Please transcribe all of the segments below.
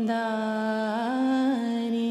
दारी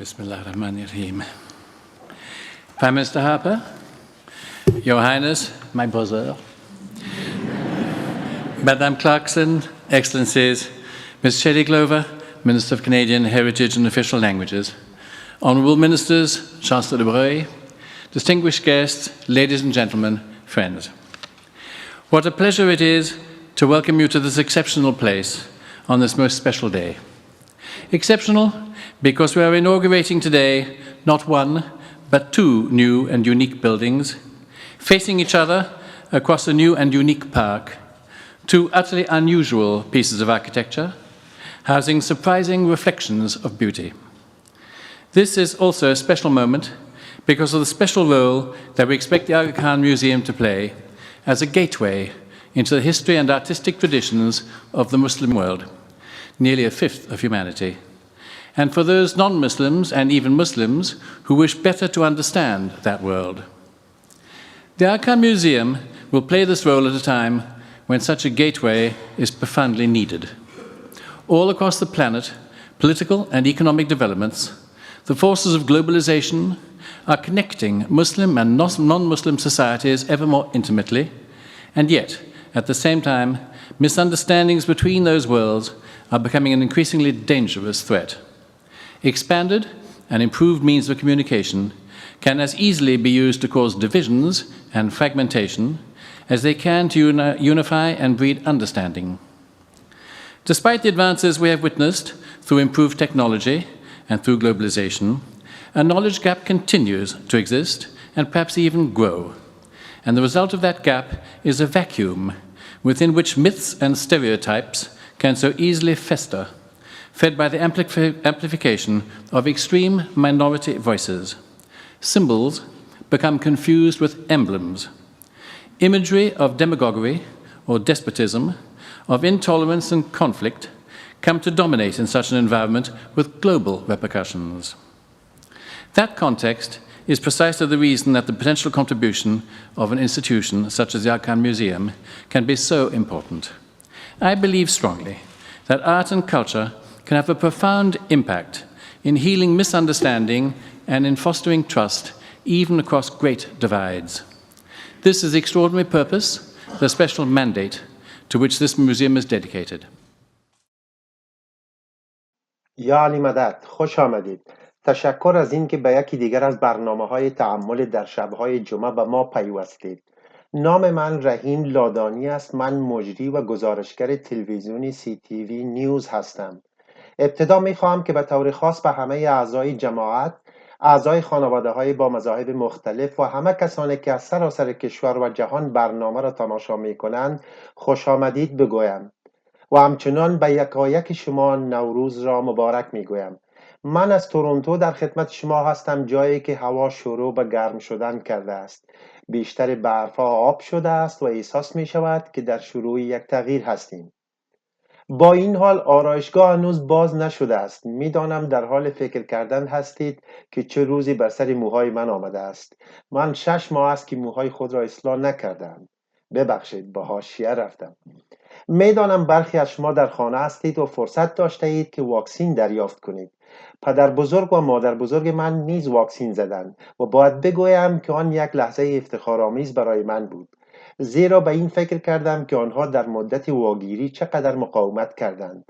Bismillahirrahmanirrahim. Prime Minister Harper, Your Highness, my brother, Madame Clarkson, Excellencies, Ms. Shelley Glover, Minister of Canadian Heritage and Official Languages, Honourable Ministers, Chancellor de Broglie, distinguished guests, ladies and gentlemen, friends. What a pleasure it is to welcome you to this exceptional place on this most special day. Exceptional because we are inaugurating today not one, but two new and unique buildings, facing each other across a new and unique park, two utterly unusual pieces of architecture, housing surprising reflections of beauty. This is also a special moment because of the special role that we expect the Aga Khan Museum to play as a gateway into the history and artistic traditions of the Muslim world, nearly a fifth of humanity, and for those non-Muslims and even Muslims who wish better to understand that world. The Aga Khan Museum will play this role at a time when such a gateway is profoundly needed. All across the planet, political and economic developments, the forces of globalization are connecting Muslim and non-Muslim societies ever more intimately, and yet, at the same time, misunderstandings between those worlds are becoming an increasingly dangerous threat. Expanded and improved means of communication can as easily be used to cause divisions and fragmentation as they can to unify and breed understanding. Despite the advances we have witnessed through improved technology and through globalization, a knowledge gap continues to exist and perhaps even grow. And the result of that gap is a vacuum within which myths and stereotypes can so easily fester, fed by the amplification of extreme minority voices. Symbols become confused with emblems. Imagery of demagoguery or despotism, of intolerance and conflict, come to dominate in such an environment with global repercussions. That context is precisely the reason that the potential contribution of an institution such as the Aga Khan Museum can be so important. I believe strongly that art and culture can have a profound impact in healing misunderstanding and in fostering trust, even across great divides. This is the extraordinary purpose, the special mandate to which this museum is dedicated. یا علی مدد، خوش آمدید. تشکر از اینکه به یکی دیگر از برنامه‌های تأمل در شب‌های جمعه به ما پیوستید. نام من رحیم لادانی است. من مجری و گزارشگر تلویزیونی CTV نیوز هستم. ابتدا می‌خواهم که به طور خاص به همه اعضای جماعت، اعضای خانواده‌های با مذاهب مختلف و همه کسانی که از سراسر کشور و جهان برنامه را تماشا می‌کنند خوش آمدید بگویم و همچنان به یکایک شما نوروز را مبارک می‌گویم. من از تورنتو در خدمت شما هستم، جایی که هوا شروع به گرم شدن کرده است. بیشتر برف‌ها آب شده است و احساس می‌شود که در شروع یک تغییر هستیم. با این حال آرایشگاه هنوز باز نشده است. میدانم در حال فکر کردن هستید که چه روزی بر سر موهای من آمده است. من 6 ماه است که موهای خود را اصلاح نکردم. ببخشید، به حاشیه رفتم. میدانم برخی از شما در خانه هستید و فرصت داشته اید که واکسین دریافت کنید. پدر بزرگ و مادر بزرگ من نیز واکسین زدند و باید بگویم که آن یک لحظه افتخارآمیز برای من بود. زیرا به این فکر کردم که آنها در مدت واگیری چقدر مقاومت کردند.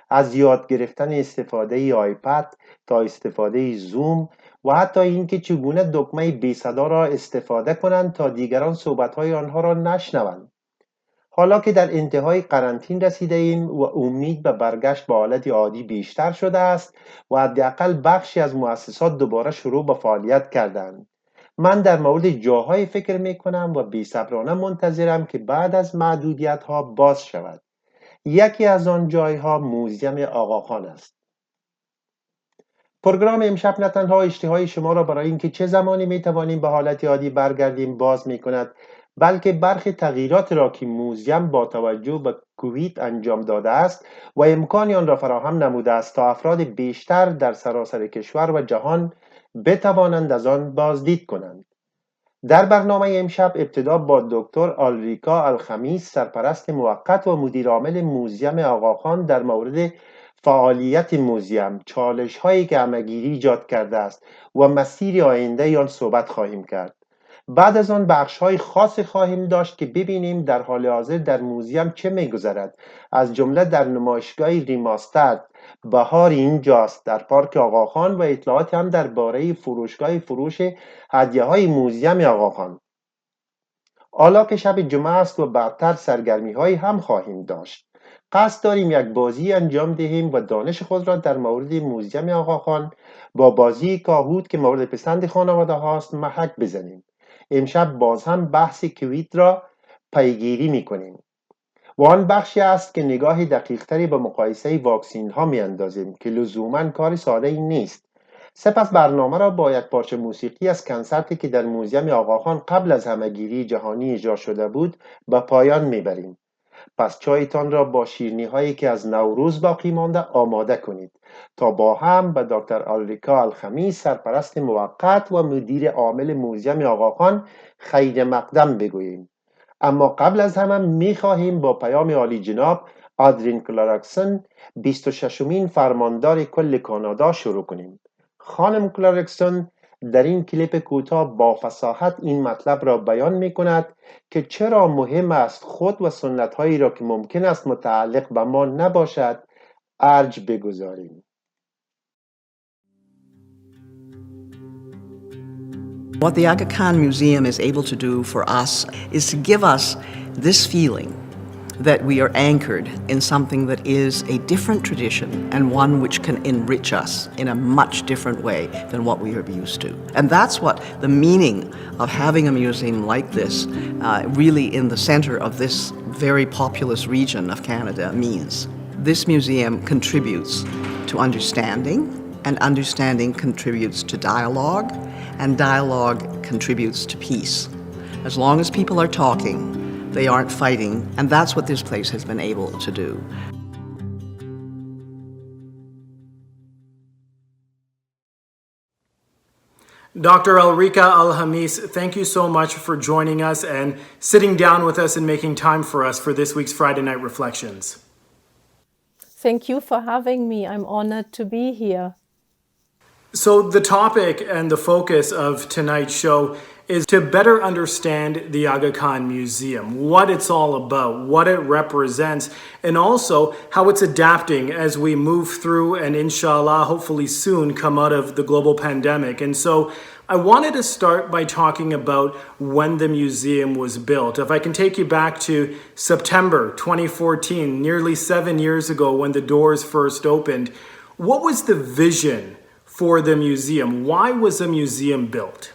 از یاد گرفتن استفاده آیپد تا استفاده زوم و حتی اینکه چگونه دکمه بی صدا را استفاده کنند تا دیگران صحبت‌های آنها را نشنوند. حالا که در انتهای قرنطین رسیده ایم و امید به برگشت به حالت عادی بیشتر شده است و حداقل بخشی از مؤسسات دوباره شروع به فعالیت کردند، من در مورد جاهای فکر می کنم و بی‌صبرانه منتظرم که بعد از محدودیت ها باز شود. یکی از آن جایها موزیم آقا خان است. پروگرام امشب نه تنها اشتهای شما را برای اینکه چه زمانی می توانیم به حالت عادی برگردیم باز می کند، بلکه برخی تغییرات را که موزیم با توجه به کووید انجام داده است و امکانی آن را فراهم نموده است تا افراد بیشتر در سراسر کشور و جهان بتوانند از آن بازدید کنند. در برنامه امشب ابتدا با دکتر آلریکا الخمیس، سرپرست موقت و مدیر عامل موزیم آقا خان، در مورد فعالیت موزیم چالش هایی که همه‌گیری ایجاد کرده است و مسیر آینده آن صحبت خواهیم کرد. بعد از آن بخش های خاصی خواهیم داشت که ببینیم در حال حاضر در موزیم چه میگذرد، از جمله در نمایشگاه ریماسترد بهار اینجاست در پارک آقاخان و اطلاعاتی هم درباره فروشگاه فروش هدیه های موزیم آقاخان. حالا که شب جمعه است و بعدتر سرگرمی هایی هم خواهیم داشت. قصد داریم یک بازی انجام دهیم و دانش خود را در مورد موزیم آقاخان با بازی کاهوت که مورد پسند خانواده هاست محک بزنیم. امشب باز هم بحث کویت را پیگیری می کنیم و آن بخشی است که نگاه دقیقتری به مقایسه واکسین ها می اندازیم که لزوما کار ساده ای نیست. سپس برنامه را با یک پارچه موسیقی از کنسرتی که در موزیم آقاخان قبل از همهگیری جهانی اجرا شده بود به پایان میبریم. پس چایتان را با شیرینی هایی که از نوروز باقی مانده آماده کنید تا با هم به دکتر آلریکا الخمیس سرپرست موقت و مدیر عامل موزیم آقاخان خیر مقدم بگوییم. اما قبل از همه میخواهیم با پیام عالی جناب آدرین کلارکسون 26مین فرماندار کل کانادا شروع کنیم. خانم کلارکسون در این کلیپ کوتاه با فصاحت این مطلب را بیان می کند که چرا مهم است خود و سنت هایی را که ممکن است متعلق به ما نباشد ارج بگذاریم. What the Aga Khan Museum is able to do for us is to give us this feeling that we are anchored in something that is a different tradition and one which can enrich us in a much different way than what we are used to. And that's what the meaning of having a museum like this, really in the center of this very populous region of Canada, means. This museum contributes to understanding, and understanding contributes to dialogue, and dialogue contributes to peace. As long as people are talking, they aren't fighting, and that's what this place has been able to do. Dr. Elrika Al-Hamis, thank you so much for joining us and sitting down with us and making time for us for this week's Friday Night Reflections. Thank you for having me. I'm honored to be here. So the topic and the focus of tonight's show is to better understand the Aga Khan Museum, what it's all about, what it represents, and also how it's adapting as we move through and inshallah, hopefully soon, come out of the global pandemic. And so I wanted to start by talking about when the museum was built. If I can take you back to September 2014, nearly 7 years ago when the doors first opened, what was the vision for the museum? Why was a museum built?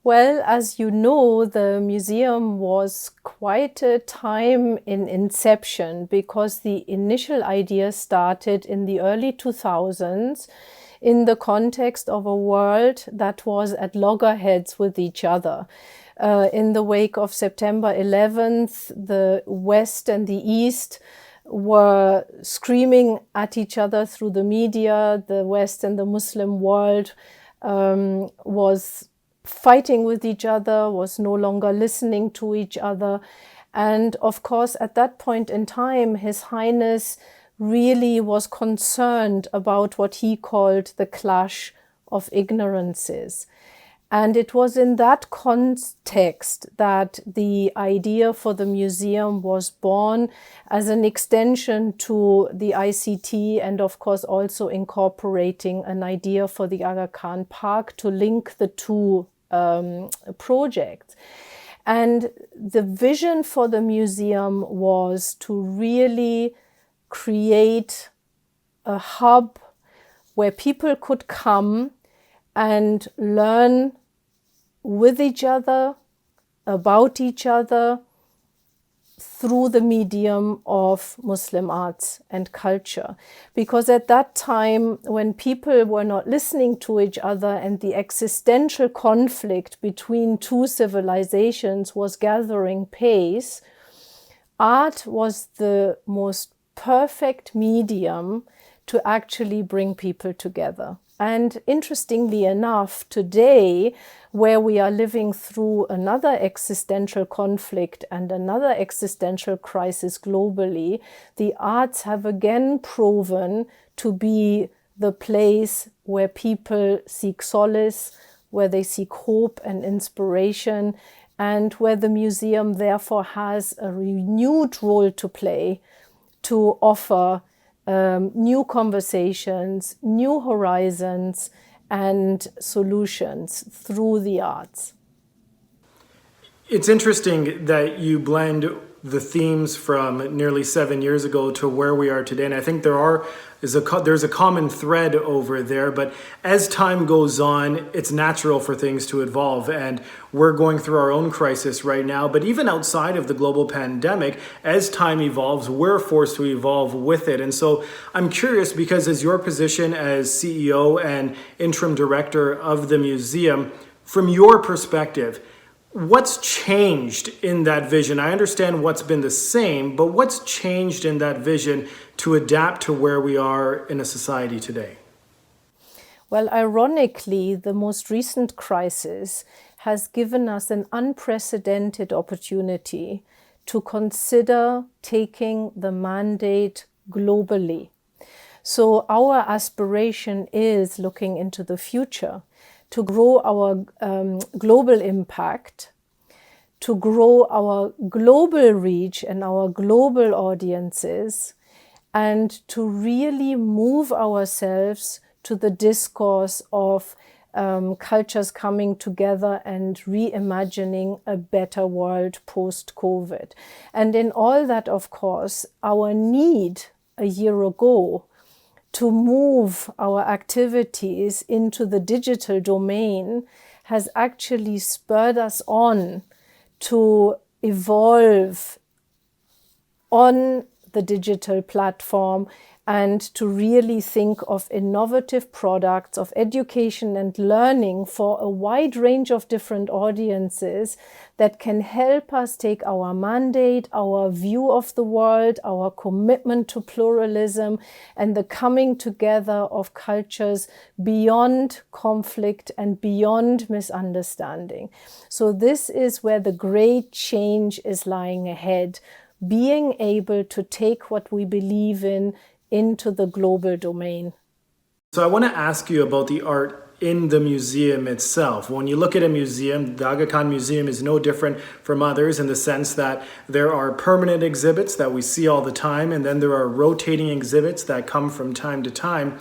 Well, as you know, the museum was quite a time in inception because the initial idea started in the early 2000s in the context of a world that was at loggerheads with each other. In the wake of September 11th, the West and the East were screaming at each other through the media. The West and the Muslim world was fighting with each other, was no longer listening to each other. And of course, at that point in time, His Highness really was concerned about what he called the clash of ignorances. And it was in that context that the idea for the museum was born as an extension to the ICT and of course also incorporating an idea for the Aga Khan Park to link the two projects. And the vision for the museum was to really create a hub where people could come and learn with each other, about each other, through the medium of Muslim arts and culture. Because at that time, when people were not listening to each other and the existential conflict between two civilizations was gathering pace, art was the most perfect medium to actually bring people together. And interestingly enough, today, where we are living through another existential conflict and another existential crisis globally, the arts have again proven to be the place where people seek solace, where they seek hope and inspiration, and where the museum therefore has a renewed role to play to offer new conversations, new horizons, and solutions through the arts. It's interesting that you blend the themes from nearly 7 years ago to where we are today. And I think there's a common thread over there, but as time goes on, it's natural for things to evolve. And we're going through our own crisis right now, but even outside of the global pandemic, as time evolves, we're forced to evolve with it. And so I'm curious, because as your position as CEO and interim director of the museum, from your perspective, what's changed in that vision? I understand what's been the same, but what's changed in that vision to adapt to where we are in a society today? Well, ironically, the most recent crisis has given us an unprecedented opportunity to consider taking the mandate globally. So our aspiration is, looking into the future, to grow our global impact, to grow our global reach and our global audiences, and to really move ourselves to the discourse of cultures coming together and reimagining a better world post-COVID. And in all that, of course, our need a year ago to move our activities into the digital domain has actually spurred us on to evolve on the digital platform and to really think of innovative products of education and learning for a wide range of different audiences that can help us take our mandate, our view of the world, our commitment to pluralism, and the coming together of cultures beyond conflict and beyond misunderstanding. So this is where the great change is lying ahead, being able to take what we believe in into the global domain. So I want to ask you about the art in the museum itself. When you look at a museum, the Aga Khan Museum is no different from others in the sense that there are permanent exhibits that we see all the time, and then there are rotating exhibits that come from time to time.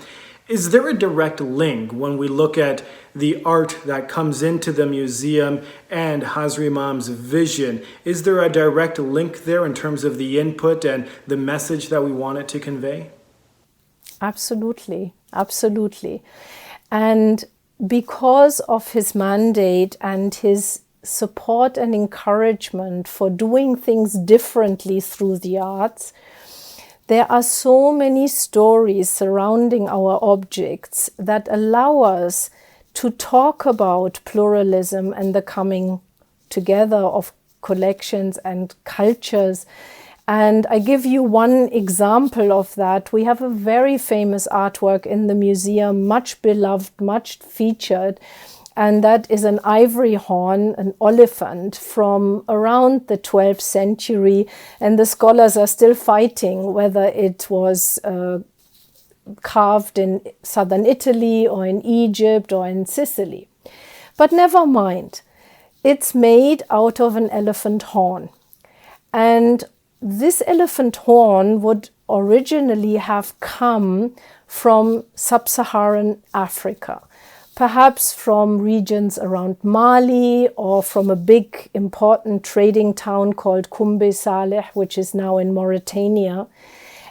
Is there a direct link when we look at the art that comes into the museum and Hazri Imam's vision? Is there a direct link there in terms of the input and the message that we want it to convey? Absolutely, absolutely. And because of his mandate and his support and encouragement for doing things differently through the arts, there are so many stories surrounding our objects that allow us to talk about pluralism and the coming together of collections and cultures. And I give you one example of that. We have a very famous artwork in the museum, much beloved, much featured, and that is an ivory horn, an oliphant from around the 12th century. And the scholars are still fighting whether it was carved in southern Italy or in Egypt or in Sicily. But never mind, it's made out of an elephant horn. And this elephant horn would originally have come from sub-Saharan Africa, perhaps from regions around Mali or from a big important trading town called Kumbe Saleh, which is now in Mauritania.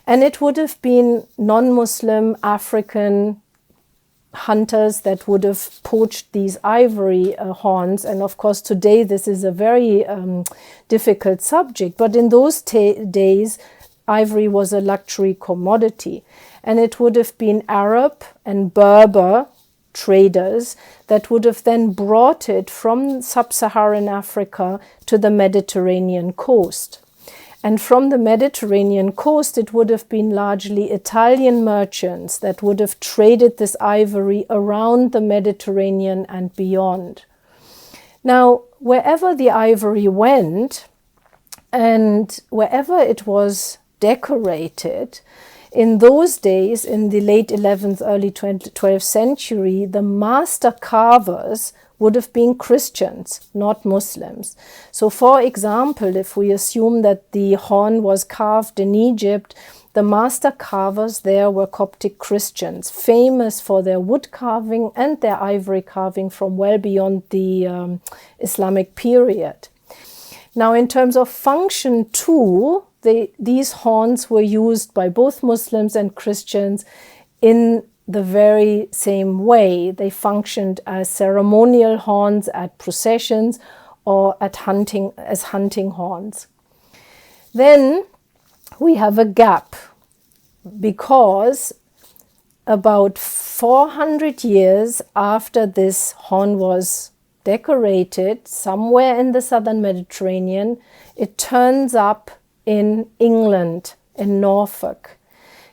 And it would have been non-Muslim African hunters that would have poached these ivory horns. And of course, today this is a very difficult subject. But in those days, ivory was a luxury commodity. And it would have been Arab and Berber traders that would have then brought it from sub-Saharan Africa to the Mediterranean coast. And from the Mediterranean coast, it would have been largely Italian merchants that would have traded this ivory around the Mediterranean and beyond. Now, wherever the ivory went and wherever it was decorated, in those days, in the late 11th, early 12th century, the master carvers would have been Christians, not Muslims. So, for example, if we assume that the horn was carved in Egypt, the master carvers there were Coptic Christians, famous for their wood carving and their ivory carving from well beyond the Islamic period. Now, in terms of function too, these horns were used by both Muslims and Christians in the very same way. They functioned as ceremonial horns at processions or as hunting horns. Then we have a gap, because about 400 years after this horn was decorated, somewhere in the southern Mediterranean, it turns up in England, in Norfolk.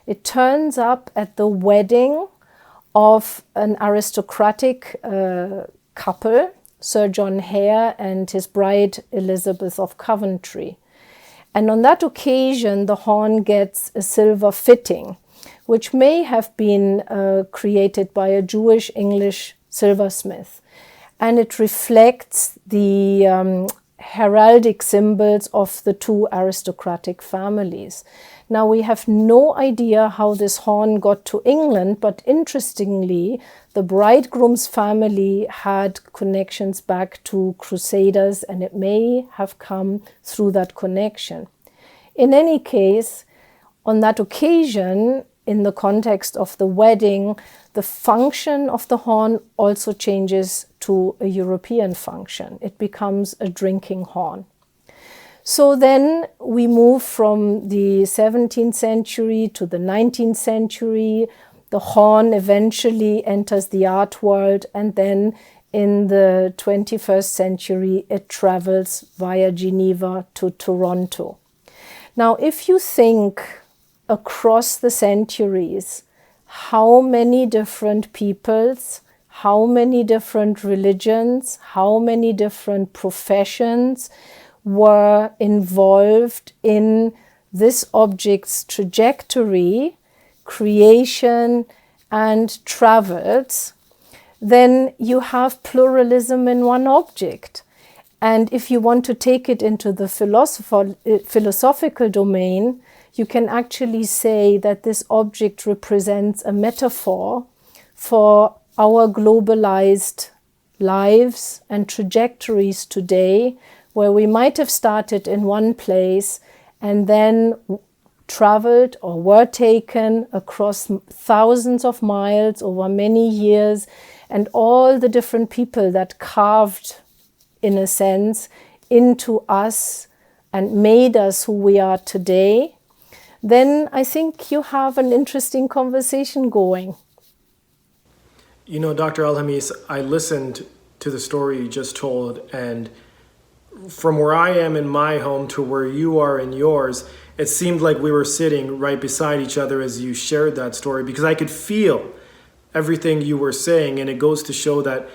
It turns up at the wedding of an aristocratic couple, Sir John Hare and his bride Elizabeth of Coventry. And on that occasion, the horn gets a silver fitting, which may have been created by a Jewish English silversmith. And it reflects the heraldic symbols of the two aristocratic families. Now, we have no idea how this horn got to England, but interestingly, the bridegroom's family had connections back to Crusaders, and it may have come through that connection. In any case, on that occasion, in the context of the wedding, the function of the horn also changes to a European function. It becomes a drinking horn. So then we move from the 17th century to the 19th century. The horn eventually enters the art world, and then in the 21st century, it travels via Geneva to Toronto. Now, if you think across the centuries, how many different peoples, how many different religions, how many different professions were involved in this object's trajectory, creation, and travels, then you have pluralism in one object. And if you want to take it into the philosophical domain, you can actually say that this object represents a metaphor for our globalized lives and trajectories today, where we might have started in one place and then traveled or were taken across thousands of miles over many years, and all the different people that carved, in a sense, into us and made us who we are today, then I think you have an interesting conversation going. You know, Dr. Al-Hamis, I listened to the story you just told, and from where I am in my home to where you are in yours, it seemed like we were sitting right beside each other as you shared that story, because I could feel everything you were saying, and it goes to show that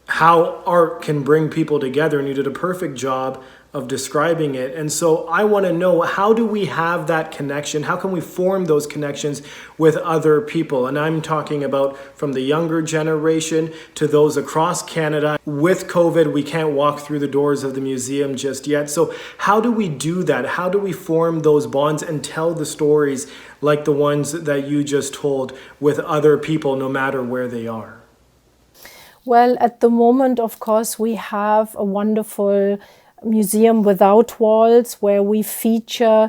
how art can bring people together, and you did a perfect job of describing it. And so I want to know, how do we have that connection? How can we form those connections with other people? And I'm talking about from the younger generation to those across Canada. With COVID, we can't walk through the doors of the museum just yet. So how do we do that? How do we form those bonds and tell the stories like the ones that you just told with other people, no matter where they are? Well, at the moment, of course, we have a wonderful museum without walls where we feature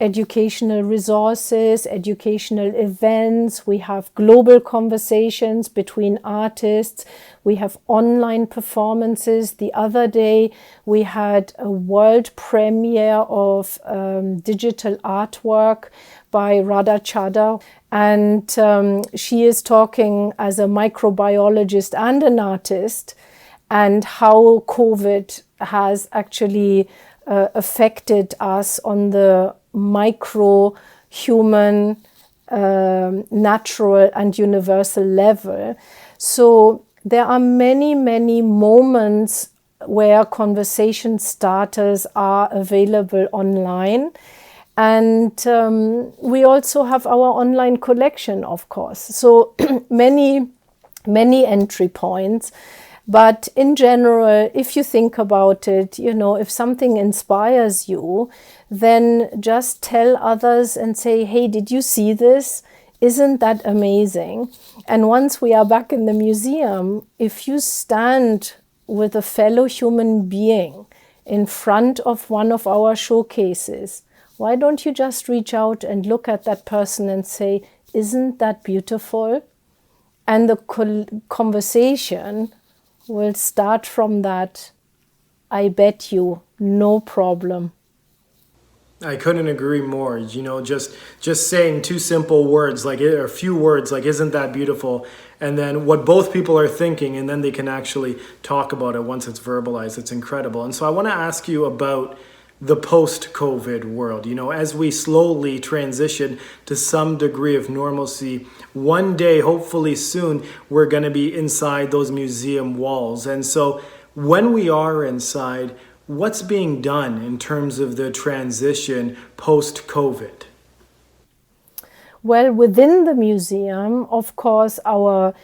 educational resources, educational events. We have global conversations between artists. We have online performances. The other day, we had a world premiere of digital artwork by Radha Chadha. And she is talking as a microbiologist and an artist, and how COVID has actually affected us on the micro human, natural and universal level. So there are many, many moments where conversation starters are available online. And we also have our online collection, of course. So many entry points. But in general, if you think about it, if something inspires you, then just tell others and say, hey, did you see this? Isn't that amazing? And once we are back in the museum, if you stand with a fellow human being in front of one of our showcases, why don't you just reach out and look at that person and say, isn't that beautiful? And the conversation will start from that. I bet you, no problem. I couldn't agree more. Just saying two simple words, like a few words, like "isn't that beautiful?" and then what both people are thinking, and then they can actually talk about it once it's verbalized. It's incredible. And so I want to ask you about the post-COVID world. As we slowly transition to some degree of normalcy, one day, hopefully soon, we're going to be inside those museum walls. And so when we are inside, what's being done in terms of the transition post-COVID? Well, within the museum, of course, our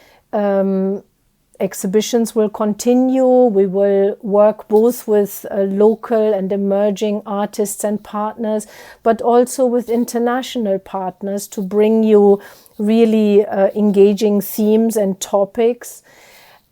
exhibitions will continue. We will work both with local and emerging artists and partners, but also with international partners to bring you really engaging themes and topics.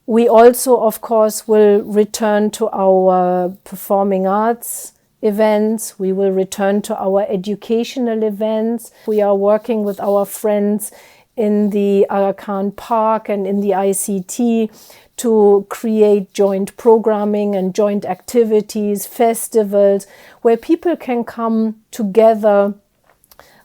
We also, of course, will return to our performing arts events. We will return to our educational events. We are working with our friends in the Aga Khan Park and in the ICT to create joint programming and joint activities, festivals, where people can come together,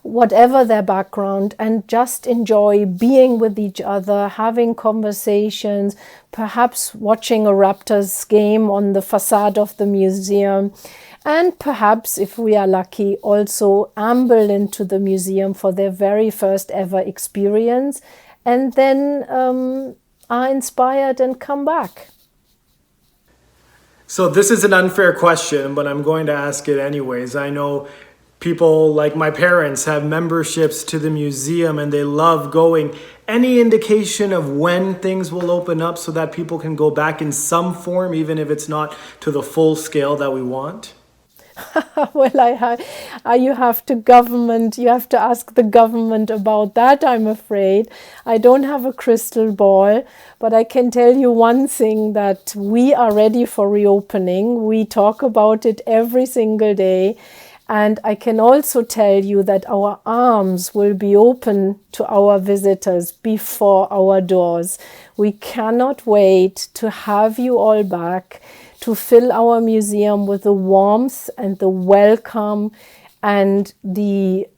whatever their background, and just enjoy being with each other, having conversations, perhaps watching a Raptors game on the facade of the museum, and perhaps, if we are lucky, also amble into the museum for their very first ever experience, and then are inspired and come back. So this is an unfair question, but I'm going to ask it anyways. I know people like my parents have memberships to the museum and they love going. Any indication of when things will open up so that people can go back in some form, even if it's not to the full scale that we want? Well, you have to ask the government about that, I'm afraid. I don't have a crystal ball, but I can tell you one thing, that we are ready for reopening. We talk about it every single day. And I can also tell you that our arms will be open to our visitors before our doors. We cannot wait to have you all back, to fill our museum with the warmth and the welcome and the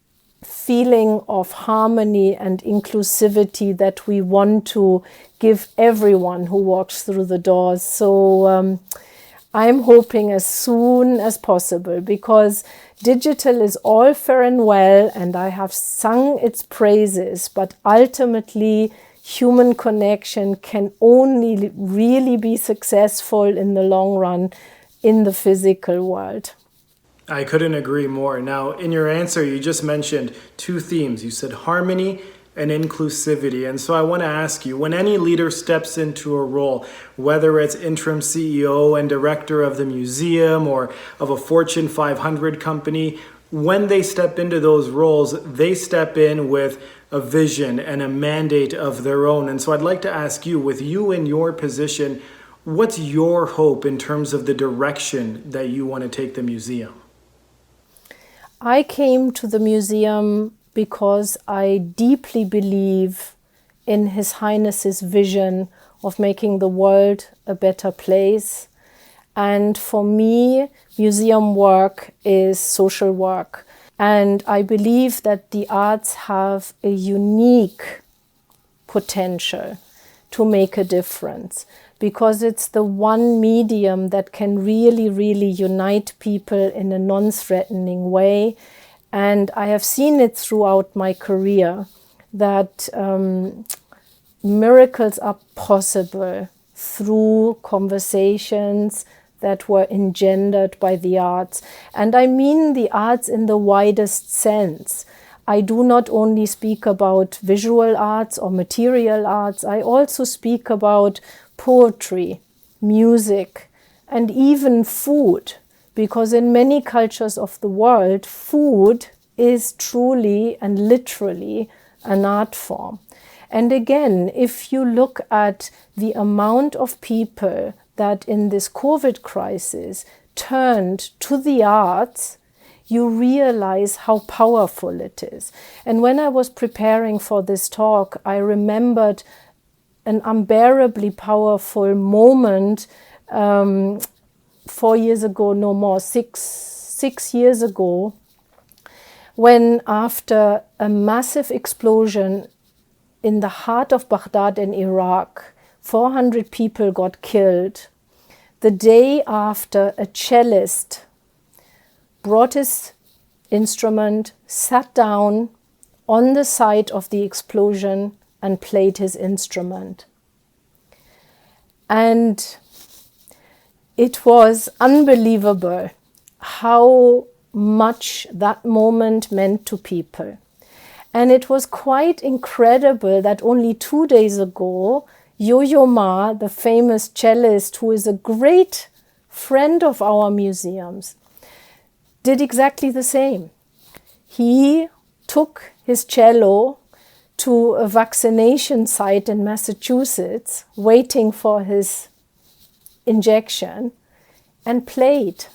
feeling of harmony and inclusivity that we want to give everyone who walks through the doors. So I'm hoping as soon as possible, because digital is all fair and well, and I have sung its praises, but ultimately human connection can only really be successful in the long run in the physical world. I couldn't agree more. Now, in your answer, you just mentioned two themes. You said harmony and inclusivity. And so I want to ask you, when any leader steps into a role, whether it's interim CEO and director of the museum or of a Fortune 500 company, when they step into those roles, they step in with a vision and a mandate of their own. And so I'd like to ask you, with you in your position, what's your hope in terms of the direction that you want to take the museum? I came to the museum because I deeply believe in His Highness's vision of making the world a better place. And for me, museum work is social work. And I believe that the arts have a unique potential to make a difference, because it's the one medium that can really, really unite people in a non-threatening way. And I have seen it throughout my career that miracles are possible through conversations that were engendered by the arts. And I mean the arts in the widest sense. I do not only speak about visual arts or material arts, I also speak about poetry, music, and even food, because in many cultures of the world, food is truly and literally an art form. And again, if you look at the amount of people that in this COVID crisis turned to the arts, you realize how powerful it is. And when I was preparing for this talk, I remembered an unbearably powerful moment 4 years ago, no more, six years ago, when after a massive explosion in the heart of Baghdad in Iraq, 400 people got killed. The day after, a cellist brought his instrument, sat down on the site of the explosion and played his instrument. And it was unbelievable how much that moment meant to people. And it was quite incredible that only 2 days ago, Yo-Yo Ma, the famous cellist who is a great friend of our museums, did exactly the same. He took his cello to a vaccination site in Massachusetts, waiting for his injection, and played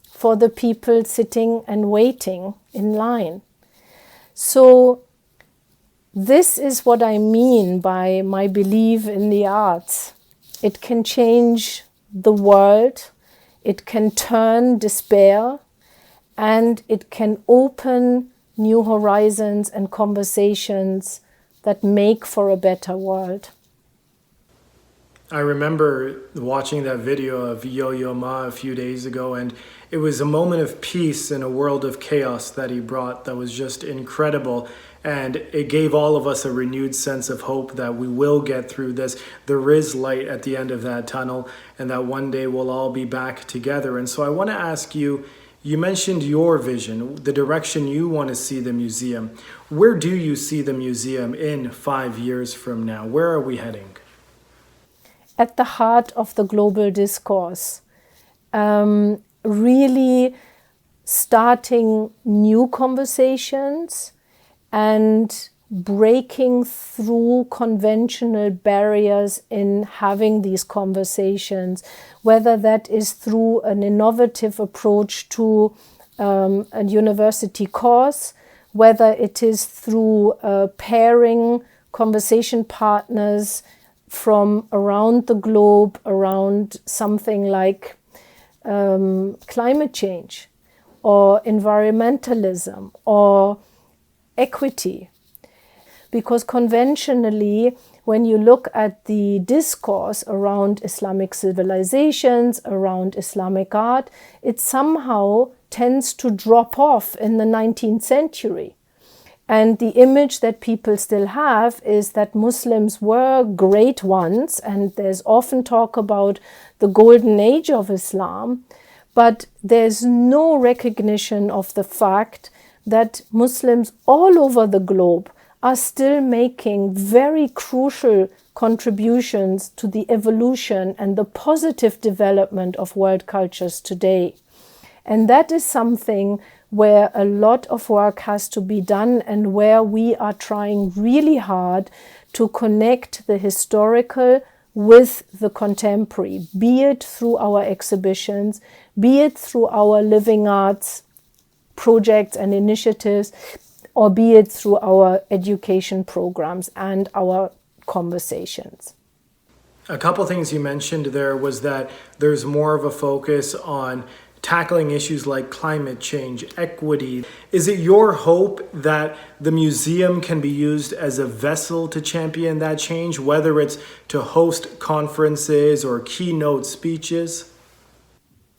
for the people sitting and waiting in line. So this is what I mean by my belief in the arts. It can change the world, it can turn despair, and it can open new horizons and conversations that make for a better world. I remember watching that video of Yo-Yo Ma a few days ago, and it was a moment of peace in a world of chaos that he brought that was just incredible. And it gave all of us a renewed sense of hope that we will get through this. There is light at the end of that tunnel, and that one day we'll all be back together. And so I want to ask you, you mentioned your vision, the direction you want to see the museum. Where do you see the museum in 5 years from now? Where are we heading? At the heart of the global discourse, really starting new conversations and breaking through conventional barriers in having these conversations, whether that is through an innovative approach to a university course, whether it is through pairing conversation partners from around the globe around something like climate change or environmentalism or equity. Because conventionally, when you look at the discourse around Islamic civilizations, around Islamic art, it somehow tends to drop off in the 19th century. And the image that people still have is that Muslims were great ones, and there's often talk about the golden age of Islam, but there's no recognition of the fact that Muslims all over the globe are still making very crucial contributions to the evolution and the positive development of world cultures today. And that is something where a lot of work has to be done and where we are trying really hard to connect the historical with the contemporary, be it through our exhibitions, be it through our living arts projects and initiatives, or be it through our education programs and our conversations. A couple things you mentioned there was that there's more of a focus on tackling issues like climate change, equity. Is it your hope that the museum can be used as a vessel to champion that change, whether it's to host conferences or keynote speeches?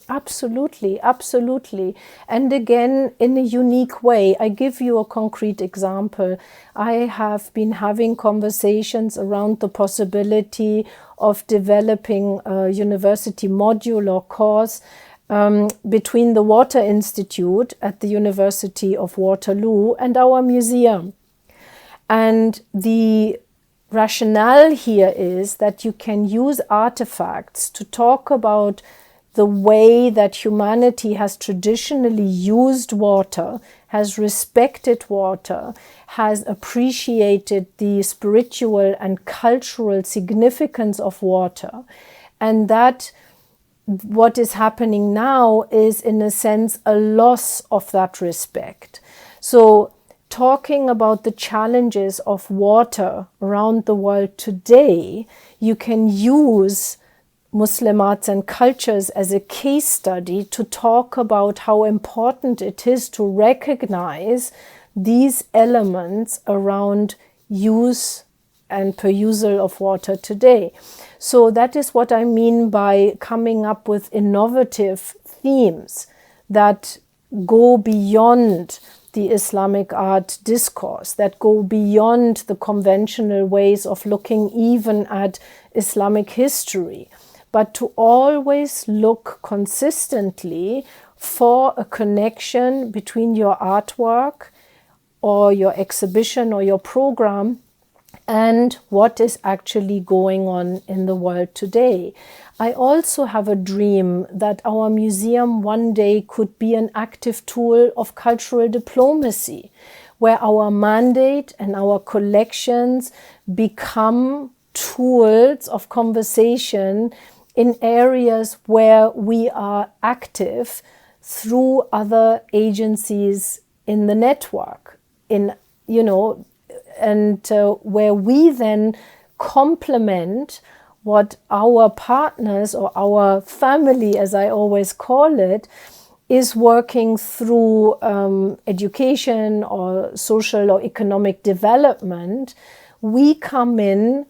Absolutely, absolutely. And again, in a unique way. I give you a concrete example. I have been having conversations around the possibility of developing a university module or course between the Water Institute at the University of Waterloo and our museum. And the rationale here is that you can use artifacts to talk about the way that humanity has traditionally used water, has respected water, has appreciated the spiritual and cultural significance of water. And that what is happening now is, in a sense, a loss of that respect. So talking about the challenges of water around the world today, you can use Muslim arts and cultures as a case study to talk about how important it is to recognize these elements around use and perusal of water today. So that is what I mean by coming up with innovative themes that go beyond the Islamic art discourse, that go beyond the conventional ways of looking even at Islamic history, but to always look consistently for a connection between your artwork or your exhibition or your program and what is actually going on in the world today. I also have a dream that our museum one day could be an active tool of cultural diplomacy, where our mandate and our collections become tools of conversation in areas where we are active through other agencies in the network, where we then complement what our partners or our family, as I always call it, is working through education or social or economic development. We come in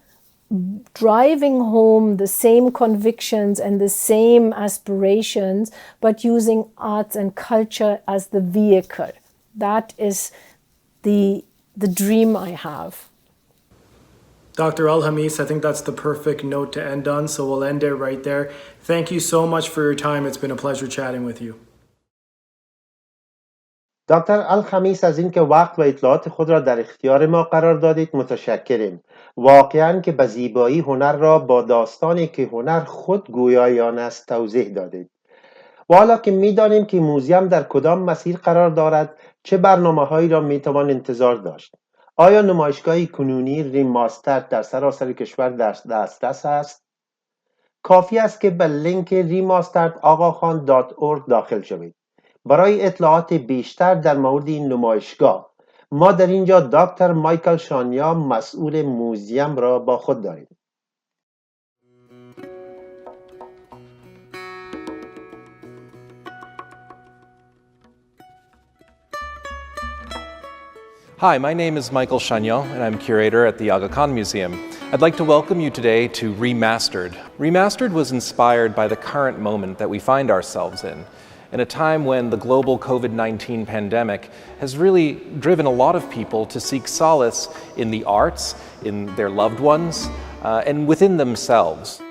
driving home the same convictions and the same aspirations, but using arts and culture as the vehicle. That is the dream I have. Dr. Al-Hamis, I think that's the perfect note to end on, so we'll end it right there. Thank you so much for your time. It's been a pleasure chatting with you. دکتر الخمیس، از اینکه وقت و اطلاعات خود را در اختیار ما قرار دادید متشکریم. واقعاً که به زیبایی هنر را با داستانی که هنر خود گویایان است توضیح دادید. و حالا که می‌دانیم که موزیم در کدام مسیر قرار دارد، چه برنامه‌هایی را می‌توان انتظار داشت؟ آیا نمایشگاهی کنونی ریماسترد در سراسر کشور در دسترس است؟ کافی است که به لینک remastered.agakhan.org داخل شوید. برای اطلاعات بیشتر در مورد این نمایشگاه، ما در اینجا دکتر مایکل شانیا مسئول موزیم را با خود داریم. Hi, my name is Michael Chagnon, and I'm curator at the Aga Khan Museum. I'd like to welcome you today to Remastered. Remastered was inspired by the current moment that we find ourselves in a time when the global COVID-19 pandemic has really driven a lot of people to seek solace in the arts, in their loved ones, and within themselves.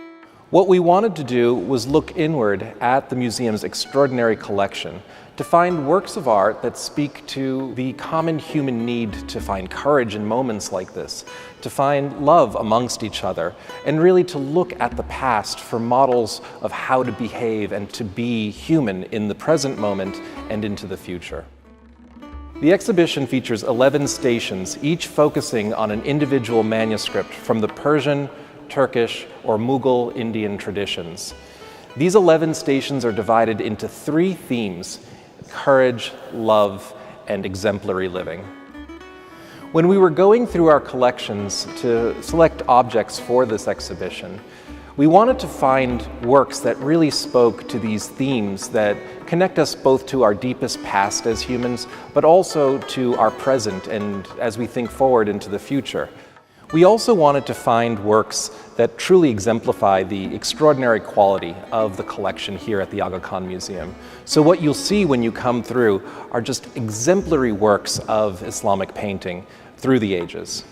What we wanted to do was look inward at the museum's extraordinary collection to find works of art that speak to the common human need to find courage in moments like this, to find love amongst each other, and really to look at the past for models of how to behave and to be human in the present moment and into the future. The exhibition features 11 stations, each focusing on an individual manuscript from the Persian, Turkish, or Mughal Indian traditions. These 11 stations are divided into 3 themes: courage, love, and exemplary living. When we were going through our collections to select objects for this exhibition, We wanted to find works that really spoke to these themes that connect us both to our deepest past as humans, but also to our present and as we think forward into the future. We also wanted to find works that truly exemplify the extraordinary quality of the collection here at the Aga Khan Museum. So what you'll see when you come through are just exemplary works of Islamic painting through the ages.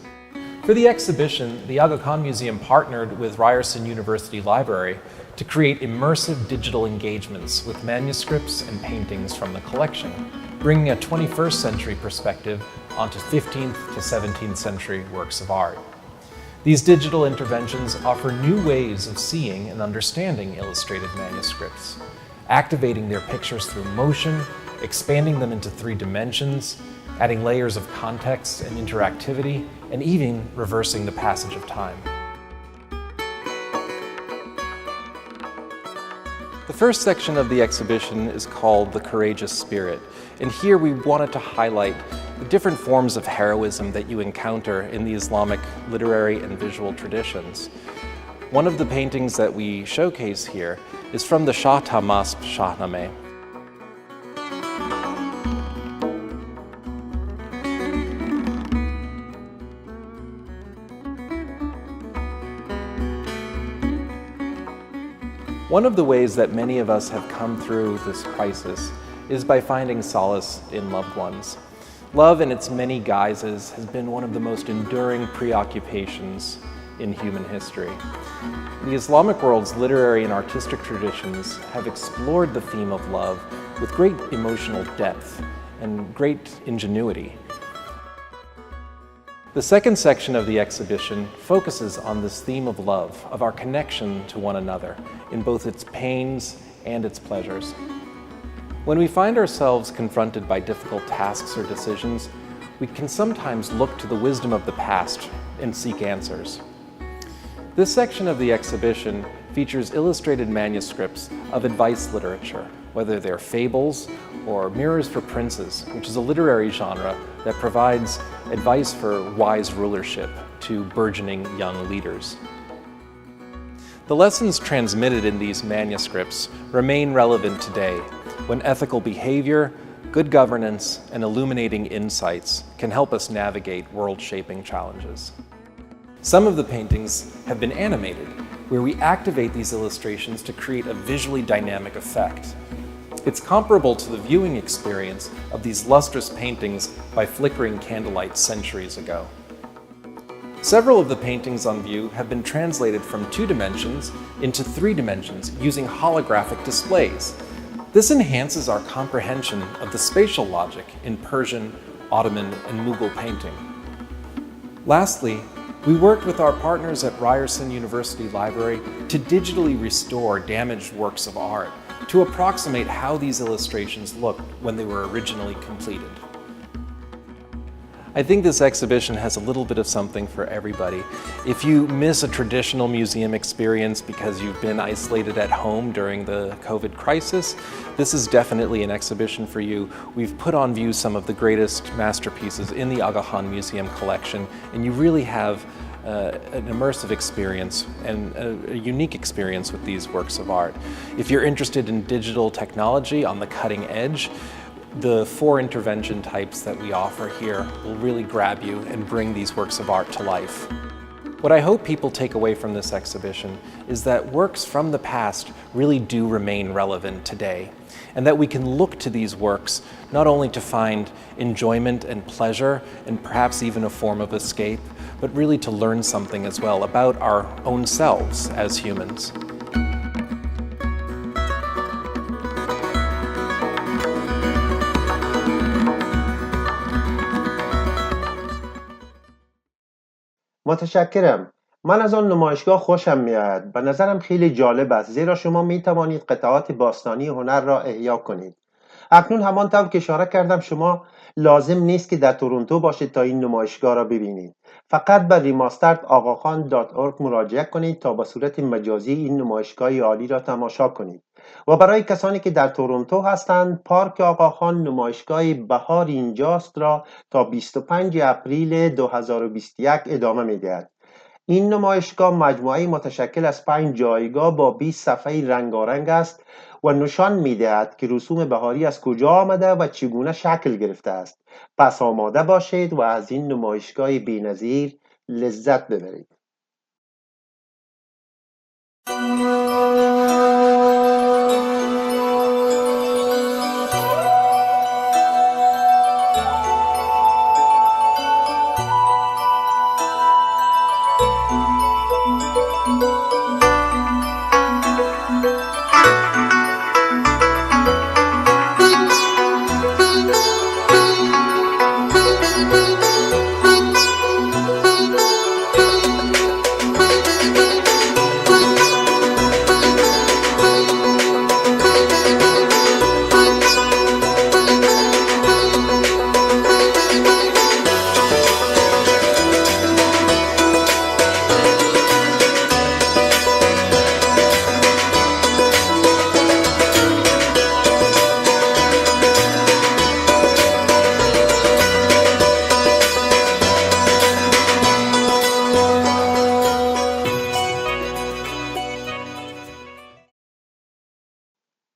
For the exhibition, the Aga Khan Museum partnered with Ryerson University Library to create immersive digital engagements with manuscripts and paintings from the collection, bringing a 21st century perspective onto 15th to 17th century works of art. These digital interventions offer new ways of seeing and understanding illustrated manuscripts, activating their pictures through motion, expanding them into 3 dimensions, adding layers of context and interactivity, and even reversing the passage of time. The first section of the exhibition is called The Courageous Spirit, and here we wanted to highlight the different forms of heroism that you encounter in the Islamic literary and visual traditions. One of the paintings that we showcase here is from the Shah Tahmasp Shahnameh. One of the ways that many of us have come through this crisis is by finding solace in loved ones. Love in its many guises has been one of the most enduring preoccupations in human history. The Islamic world's literary and artistic traditions have explored the theme of love with great emotional depth and great ingenuity. The second section of the exhibition focuses on this theme of love, of our connection to one another, in both its pains and its pleasures. When we find ourselves confronted by difficult tasks or decisions, we can sometimes look to the wisdom of the past and seek answers. This section of the exhibition features illustrated manuscripts of advice literature, whether they're fables or Mirrors for Princes, which is a literary genre that provides advice for wise rulership to burgeoning young leaders. The lessons transmitted in these manuscripts remain relevant today, when ethical behavior, good governance, and illuminating insights can help us navigate world-shaping challenges. Some of the paintings have been animated, where we activate these illustrations to create a visually dynamic effect. It's comparable to the viewing experience of these lustrous paintings by flickering candlelight centuries ago. Several of the paintings on view have been translated from 2 dimensions into 3 dimensions using holographic displays. This enhances our comprehension of the spatial logic in Persian, Ottoman, and Mughal painting. Lastly, we worked with our partners at Ryerson University Library to digitally restore damaged works of art to approximate how these illustrations looked when they were originally completed. I think this exhibition has a little bit of something for everybody. If you miss a traditional museum experience because you've been isolated at home during the COVID crisis, this is definitely an exhibition for you. We've put on view some of the greatest masterpieces in the Aga Khan Museum collection, and you really have an immersive experience and a unique experience with these works of art. If you're interested in digital technology on the cutting edge, the 4 intervention types that we offer here will really grab you and bring these works of art to life. What I hope people take away from this exhibition is that works from the past really do remain relevant today, and that we can look to these works not only to find enjoyment and pleasure and perhaps even a form of escape, but really to learn something as well about our own selves as humans. متشکرم. من از آن نمایشگاه خوشم میاد. به نظرم خیلی جالب است، زیرا شما می توانید قطعات باستانی هنر را احیا کنید. اکنون همانطور که اشاره کردم شما لازم نیست که در تورنتو باشید تا این نمایشگاه را ببینید. فقط به remasteredagakhan.org مراجعه کنید تا به صورت مجازی این نمایشگاه عالی را تماشا کنید. و برای کسانی که در تورنتو هستند، پارک آقا خان نمایشگاه بهار اینجاست را تا 25 اپریل 2021 ادامه می‌دهد. این نمایشگاه مجموعه متشکل از 5 جایگاه با 20 صفحه رنگارنگ است و نشان می‌دهد که رسوم بهاری از کجا آمده و چگونه شکل گرفته است. پس آماده باشید و از این نمایشگاه بی‌نظیر لذت ببرید.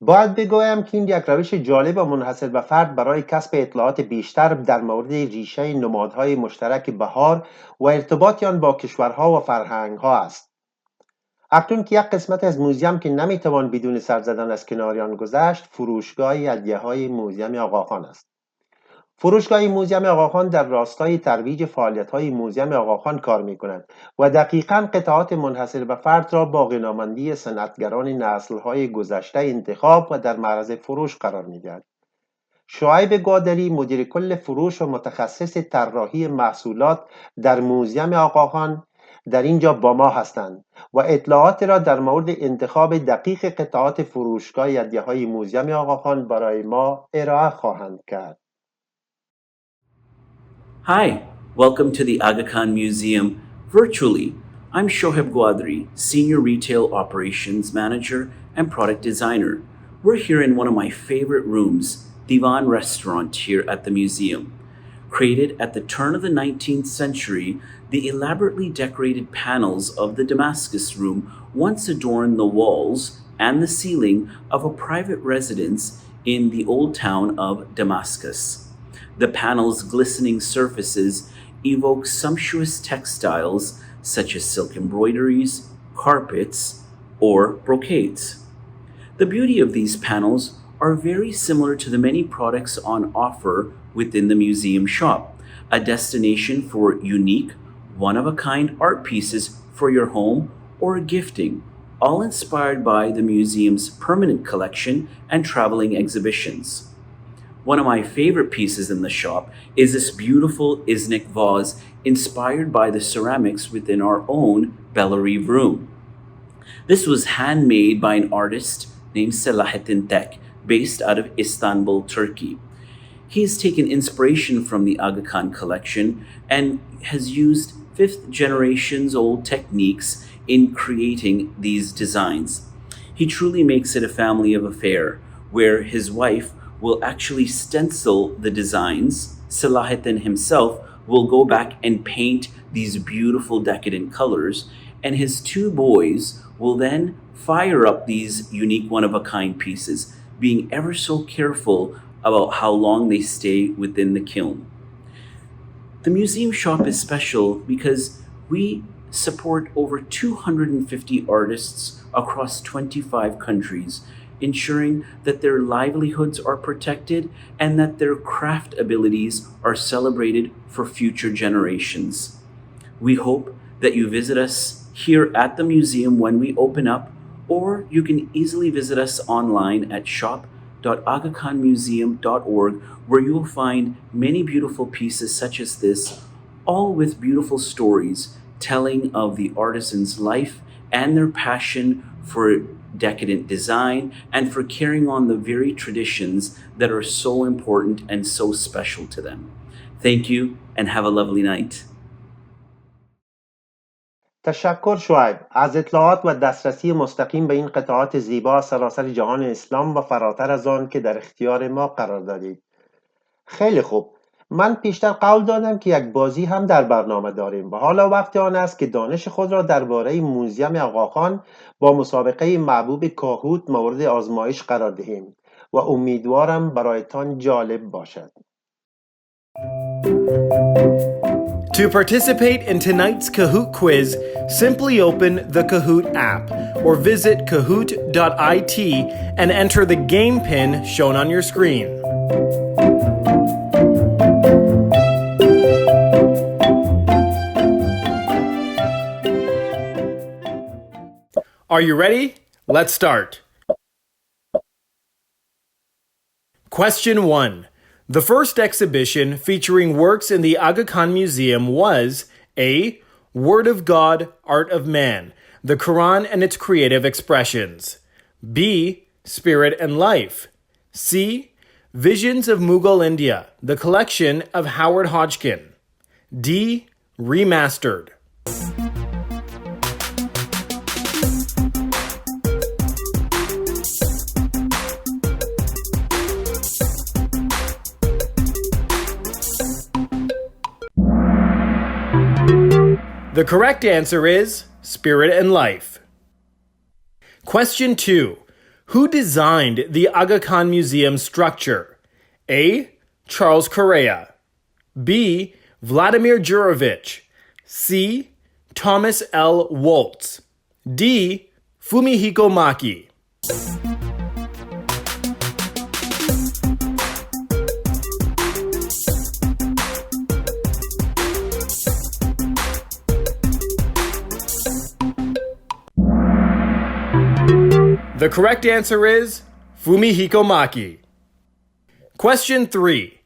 باید بگویم که این یک روش جالب و منحصر به فرد برای کسب اطلاعات بیشتر در مورد ریشه نمادهای مشترک بهار و ارتباط آن با کشورها و فرهنگها است. اکنون که یک قسمت از موزیم که نمیتوان بدون سر زدن از کنار آن گذشت، فروشگاه ادویه‌های موزیم آقاخان است. فروشگاه موزیم آقاخان در راستای ترویج فعالیت‌های موزیم آقاخان کار می‌کند و دقیقاً قطعات منحصر به فرد را با باقی‌مانده صنعتگران نسل‌های گذشته انتخاب و در معرض فروش قرار می‌دهد. شعیب گادری، مدیر کل فروش و متخصص طراحی محصولات در موزیم آقاخان، در اینجا با ما هستند و اطلاعات را در مورد انتخاب دقیق قطعات فروشگاه ادویه‌های موزیم آقاخان برای ما ارائه خواهند کرد. Hi, welcome to the Aga Khan Museum virtually. I'm Shoheb Gwadri, Senior Retail Operations Manager and Product Designer. We're here in one of my favorite rooms, Divan Restaurant, here at the museum. Created at the turn of the 19th century, the elaborately decorated panels of the Damascus room once adorned the walls and the ceiling of a private residence in the old town of Damascus. The panel's glistening surfaces evoke sumptuous textiles such as silk embroideries, carpets, or brocades. The beauty of these panels are very similar to the many products on offer within the museum shop, a destination for unique, one-of-a-kind art pieces for your home or gifting, all inspired by the museum's permanent collection and traveling exhibitions. One of my favorite pieces in the shop is this beautiful Iznik vase inspired by the ceramics within our own Bellarive room. This was handmade by an artist named Selahattin Tek, based out of Istanbul, Turkey. He has taken inspiration from the Aga Khan collection and has used fifth generations old techniques in creating these designs. He truly makes it a family affair where his wife will actually stencil the designs. Selahattin himself will go back and paint these beautiful decadent colors, and his two boys will then fire up these unique one-of-a-kind pieces, being ever so careful about how long they stay within the kiln. The museum shop is special because we support over 250 artists across 25 countries, ensuring that their livelihoods are protected and that their craft abilities are celebrated for future generations. We hope that you visit us here at the museum when we open up, or you can easily visit us online at shop.agakhanmuseum.org, where you will find many beautiful pieces such as this, all with beautiful stories telling of the artisan's life and their passion for decadent design and for carrying on the very traditions that are so important and so special to them. Thank you and have a lovely night. تشکر شعیب. از اطلاعات و دسترسی مستقیم به این قطعات زیبا سراسر جهان اسلام و فراتر از آن که در اختیار ما قرار دادید. خیلی خوب. من پیشتر قول دادم که یک بازی هم در برنامه داریم و حالا وقت آن است که دانش خود را درباره موزیم آقاخان با مسابقه محبوب کاهوت مورد آزمایش قرار دهیم و امیدوارم برایتان جالب باشد. To participate in tonight's Kahoot quiz, simply open the Kahoot app or visit kahoot.it and enter the game pin shown on your screen. Are you ready? Let's start. Question 1. The first exhibition featuring works in the Aga Khan Museum was A. Word of God, Art of Man, the Quran and its creative expressions. B. Spirit and Life. C. Visions of Mughal India, the collection of Howard Hodgkin. D. Remastered. The correct answer is Spirit and Life. Question 2. Who designed the Aga Khan Museum structure? A. Charles Correa. B. Vladimir Jurovich. C. Thomas L. Woltz. D. Fumihiko Maki. The correct answer is Fumihiko Maki. Question 3.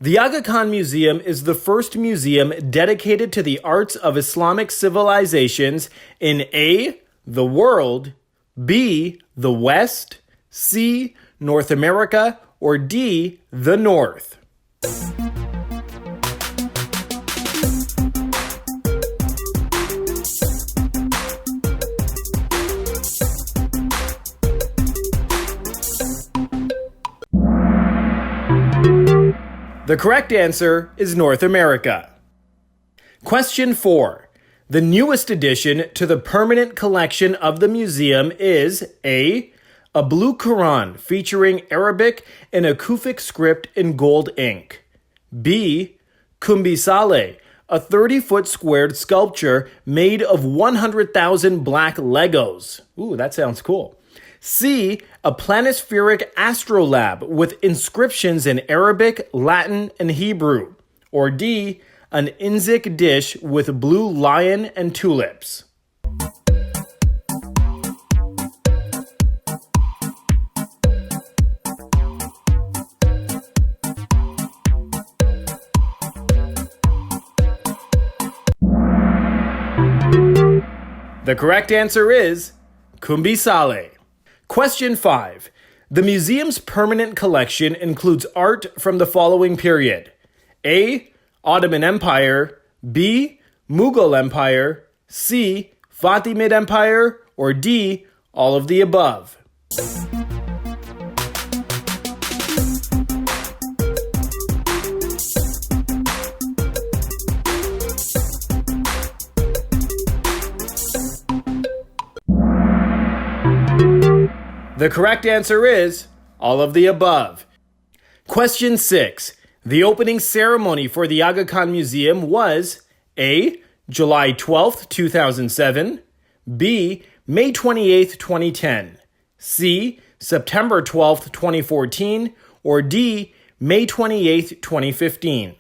The Aga Khan Museum is the first museum dedicated to the arts of Islamic civilizations in A. the world, B. the West, C. North America, or D. the North. The correct answer is North America. Question 4. The newest addition to the permanent collection of the museum is A. a blue Quran featuring Arabic and a Kufic script in gold ink. B. Kumbi Saleh, a 30-foot squared sculpture made of 100,000 black Legos. Ooh, that sounds cool. C. A planispheric astrolabe with inscriptions in Arabic, Latin, and Hebrew. Or D. An Inzik dish with blue lion and tulips. The correct answer is Kumbi Saleh. Question 5. The museum's permanent collection includes art from the following period. A. Ottoman Empire. B. Mughal Empire. C. Fatimid Empire. Or D. All of the above. The correct answer is all of the above. Question 6. The opening ceremony for the Aga Khan Museum was A. July 12th, 2007, B. May 28th, 2010, C. September 12th, 2014, or D. May 28th, 2015.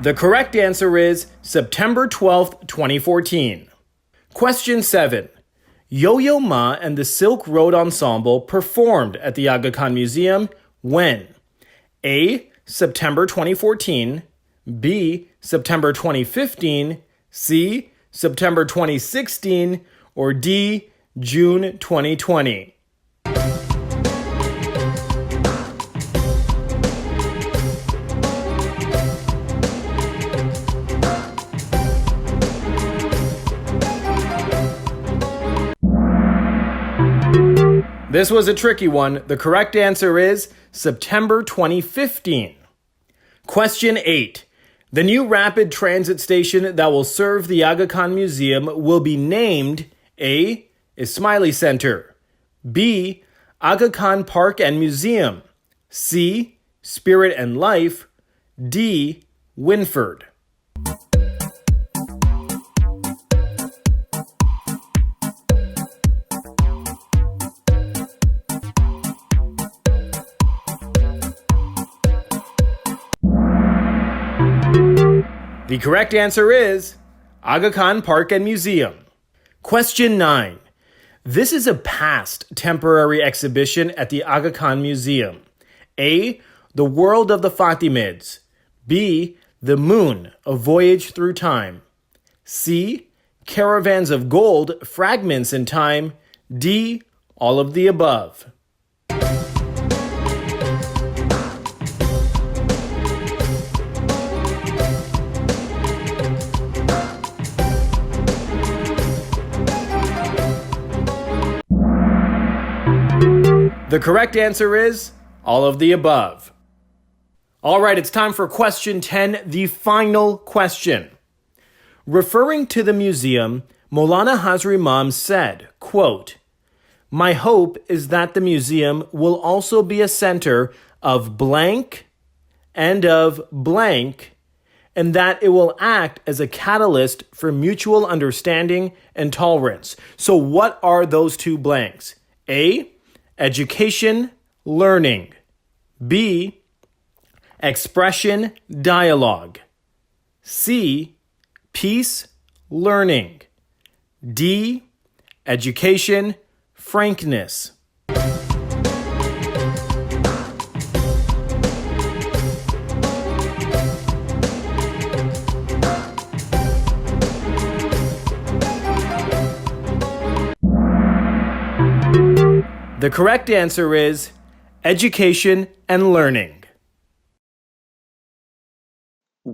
The correct answer is September 12th, 2014. Question 7. Yo-Yo Ma and the Silk Road Ensemble performed at the Aga Khan Museum when? A. September 2014, B. September 2015, C. September 2016, or D. June 2020. This was a tricky one. The correct answer is September 2015. Question 8. The new rapid transit station that will serve the Aga Khan Museum will be named A. Ismaili Center, B. Aga Khan Park and Museum, C. Spirit and Life, D. Winford. The correct answer is Aga Khan Park and Museum. Question 9. This is a past temporary exhibition at the Aga Khan Museum. A. The World of the Fatimids. B. The Moon, A Voyage Through Time. C. Caravans of Gold, Fragments in Time. D. All of the above. The correct answer is all of the above. All right, it's time for question 10, the final question. Referring to the museum, Maulana Hazri Imam said, quote, "My hope is that the museum will also be a center of blank and of blank, and that it will act as a catalyst for mutual understanding and tolerance." So what are those two blanks? A, education, learning. B, expression, dialogue. C, peace, learning. D, education, frankness. The correct answer is education and learning.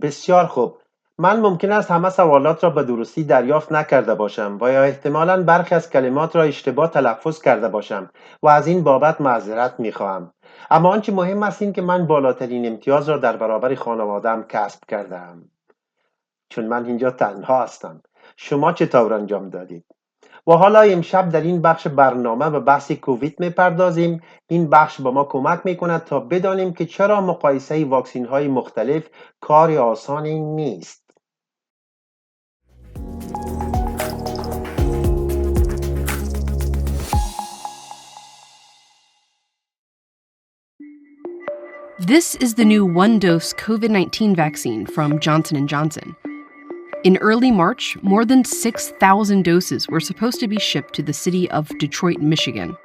بسیار خوب. من ممکن است همه سوالات را به درستی دریافت نکرده باشم و یا احتمالاً برخی از کلمات را اشتباه تلفظ کرده باشم و از این بابت معذرت می‌خواهم. اما آنچه مهم است این که من بالاترین امتیاز را در برابر خانواده‌ام کسب کردم. چون من اینجا تنها هستم. شما چطور انجام دادید؟ و حالا امشب در این بخش برنامه به بحث کووید میپردازیم. این بخش به ما کمک میکند تا بدانیم که چرا مقایسه واکسین های مختلف کار آسانی نیست. This is the new one-dose COVID-19 vaccine from Johnson & Johnson. In early March, more than 6,000 doses were supposed to be shipped to the city of Detroit, Michigan.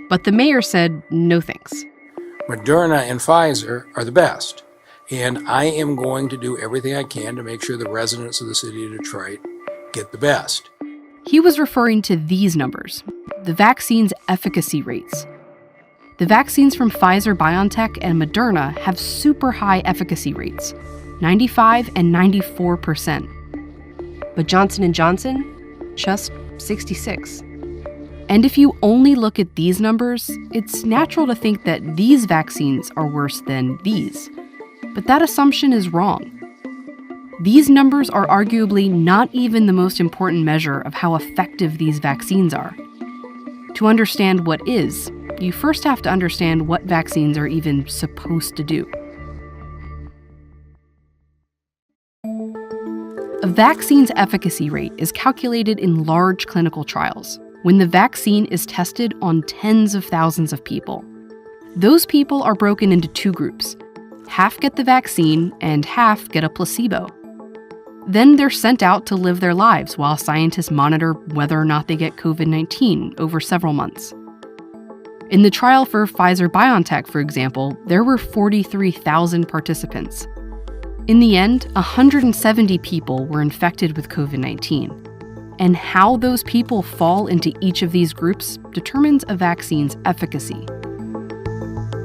But the mayor said, no thanks. Moderna and Pfizer are the best, and I am going to do everything I can to make sure the residents of the city of Detroit get the best. He was referring to these numbers, the vaccine's efficacy rates. The vaccines from Pfizer-BioNTech and Moderna have super high efficacy rates, 95 and 94%. But Johnson & Johnson, just 66. And if you only look at these numbers, it's natural to think that these vaccines are worse than these. But that assumption is wrong. These numbers are arguably not even the most important measure of how effective these vaccines are. To understand what is, you first have to understand what vaccines are even supposed to do. A vaccine's efficacy rate is calculated in large clinical trials, when the vaccine is tested on tens of thousands of people. Those people are broken into two groups. Half get the vaccine and half get a placebo. Then they're sent out to live their lives while scientists monitor whether or not they get COVID-19 over several months. In the trial for Pfizer-BioNTech, for example, there were 43,000 participants. In the end, 170 people were infected with COVID-19. And how those people fall into each of these groups determines a vaccine's efficacy.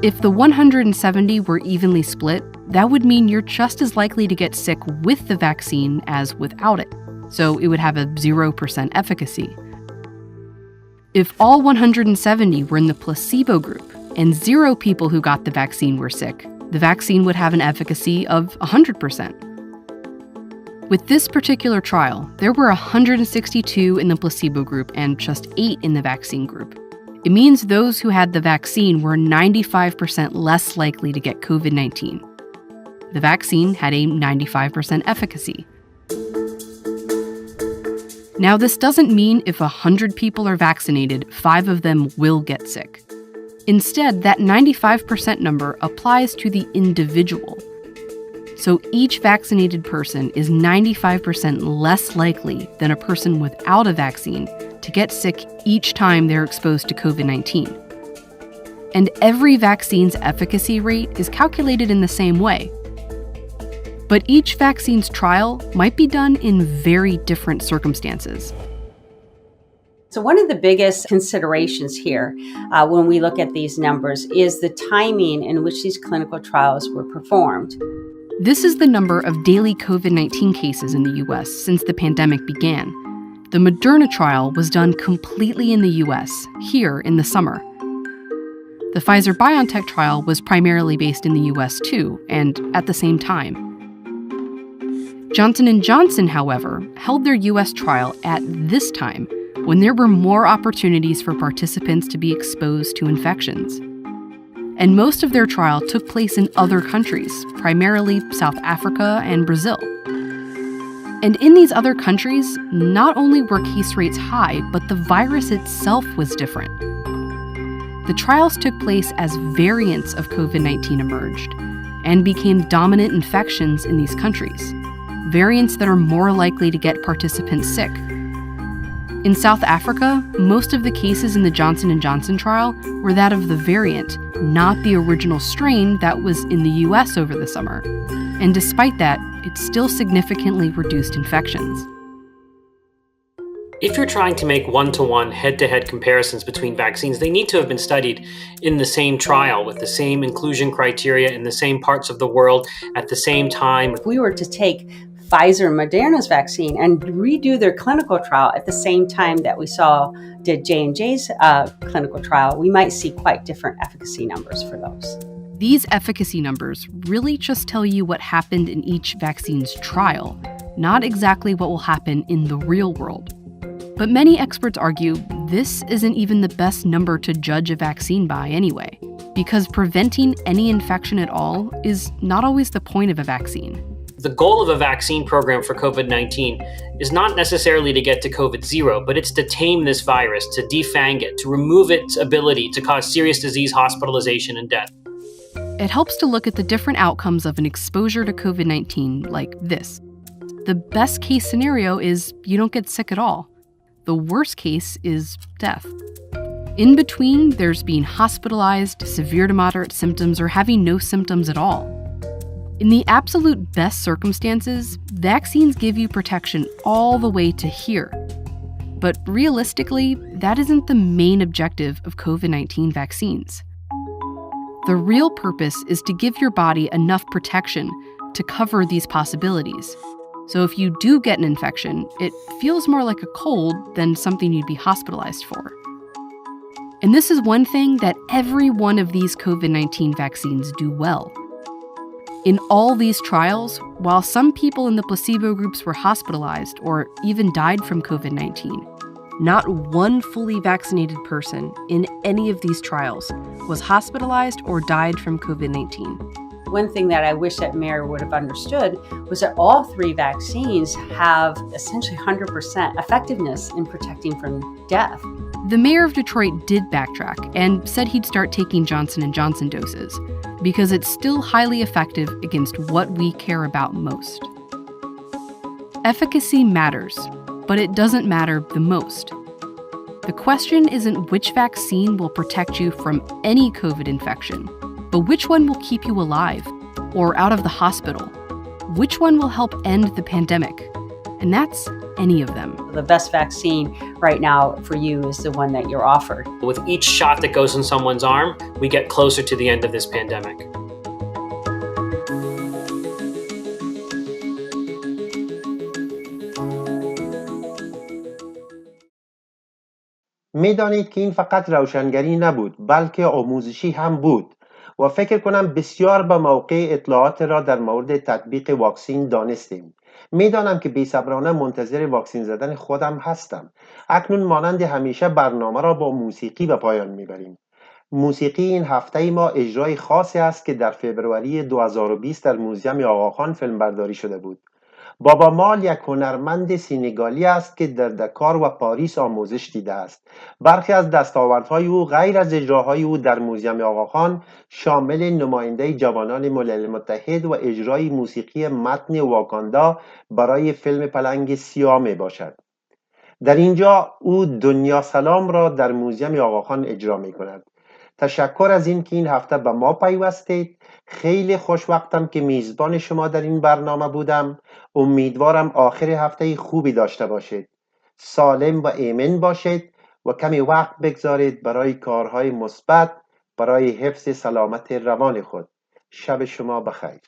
If the 170 were evenly split, that would mean you're just as likely to get sick with the vaccine as without it. So it would have a 0% efficacy. If all 170 were in the placebo group and 0 people who got the vaccine were sick, the vaccine would have an efficacy of 100%. With this particular trial, there were 162 in the placebo group and just 8 in the vaccine group. It means those who had the vaccine were 95% less likely to get COVID-19. The vaccine had a 95% efficacy. Now, this doesn't mean if 100 people are vaccinated, 5 of them will get sick. Instead, that 95% number applies to the individual. So each vaccinated person is 95% less likely than a person without a vaccine to get sick each time they're exposed to COVID-19. And every vaccine's efficacy rate is calculated in the same way. But each vaccine's trial might be done in very different circumstances. So one of the biggest considerations here when we look at these numbers is the timing in which these clinical trials were performed. This is the number of daily COVID-19 cases in the US since the pandemic began. The Moderna trial was done completely in the US, here in the summer. The Pfizer-BioNTech trial was primarily based in the US too, and at the same time. Johnson & Johnson, however, held their US trial at this time, when there were more opportunities for participants to be exposed to infections. And most of their trial took place in other countries, primarily South Africa and Brazil. And in these other countries, not only were case rates high, but the virus itself was different. The trials took place as variants of COVID-19 emerged and became dominant infections in these countries, variants that are more likely to get participants sick. In South Africa, most of the cases in the Johnson & Johnson trial were that of the variant, not the original strain that was in the US over the summer. And despite that, it still significantly reduced infections. If you're trying to make one-to-one, head-to-head comparisons between vaccines, they need to have been studied in the same trial with the same inclusion criteria in the same parts of the world at the same time. If we were to take Pfizer and Moderna's vaccine and redo their clinical trial at the same time that we did J&J's clinical trial, we might see quite different efficacy numbers for those. These efficacy numbers really just tell you what happened in each vaccine's trial, not exactly what will happen in the real world. But many experts argue this isn't even the best number to judge a vaccine by anyway, because preventing any infection at all is not always the point of a vaccine. The goal of a vaccine program for COVID-19 is not necessarily to get to COVID-0, but it's to tame this virus, to defang it, to remove its ability to cause serious disease, hospitalization, and death. It helps to look at the different outcomes of an exposure to COVID-19 like this. The best case scenario is you don't get sick at all. The worst case is death. In between, there's being hospitalized, severe to moderate symptoms, or having no symptoms at all. In the absolute best circumstances, vaccines give you protection all the way to here. But realistically, that isn't the main objective of COVID-19 vaccines. The real purpose is to give your body enough protection to cover these possibilities. So if you do get an infection, it feels more like a cold than something you'd be hospitalized for. And this is one thing that every one of these COVID-19 vaccines do well. In all these trials, while some people in the placebo groups were hospitalized or even died from COVID-19, not one fully vaccinated person in any of these trials was hospitalized or died from COVID-19. One thing that I wish that Mayor would have understood was that all 3 vaccines have essentially 100% effectiveness in protecting from death. The mayor of Detroit did backtrack and said he'd start taking Johnson & Johnson doses because it's still highly effective against what we care about most. Efficacy matters, but it doesn't matter the most. The question isn't which vaccine will protect you from any COVID infection, but which one will keep you alive or out of the hospital? Which one will help end the pandemic? And that's any of them. The best vaccine right now for you is the one that you're offered. With each shot that goes in someone's arm, we get closer to the end of this pandemic. میدانید که این فقط روشنگری نبود بلکه آموزشی هم بود و فکر کنم بسیار به موقع اطلاعات را در مورد تطبیق واکسین دانستیم. میدانم که بی‌صبرانه منتظر واکسین زدن خودم هستم. اکنون مانند همیشه برنامه را با موسیقی به پایان میبریم. موسیقی این هفته ما اجرای خاصی است که در فوریه 2020 در موزیم آقاخان فیلمبرداری شده بود. بابا مال یک هنرمند سینگالی است که در دکار و پاریس آموزش دیده است. برخی از دستاوردهای او غیر از اجراهای او در موزیم آقاخان شامل نماینده جوانان ملل متحد و اجرای موسیقی متن واکاندا برای فیلم پلنگ سیاه می باشد. در اینجا او دنیا سلام را در موزیم آقاخان اجرا می کند. تشکر از این که این هفته به ما پیوستید. خیلی خوشوقتم که میزبان شما در این برنامه بودم. امیدوارم آخر هفته خوبی داشته باشید. سالم و ایمن باشید و کمی وقت بگذارید برای کارهای مثبت برای حفظ سلامت روان خود. شب شما بخیر.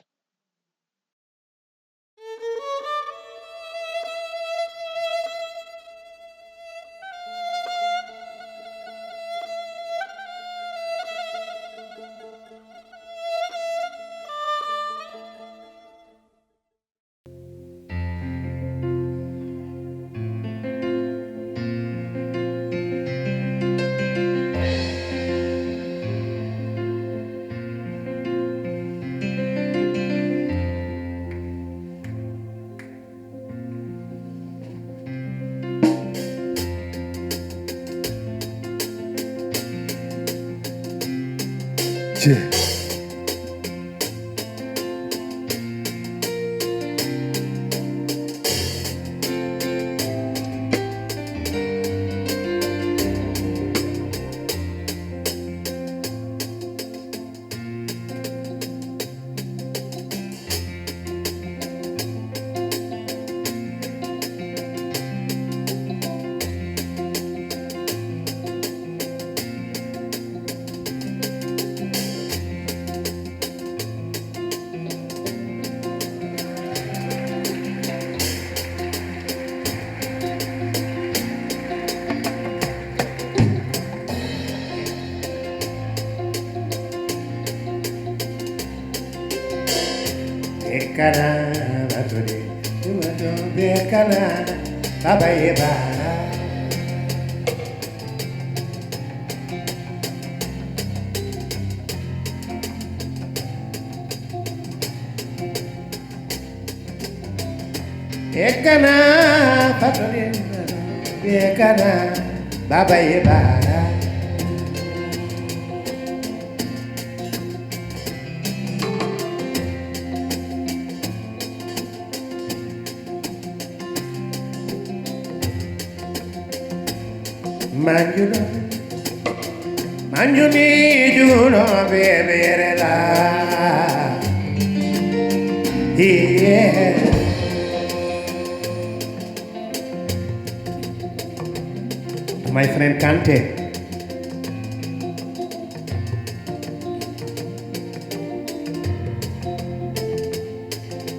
My friend Kante.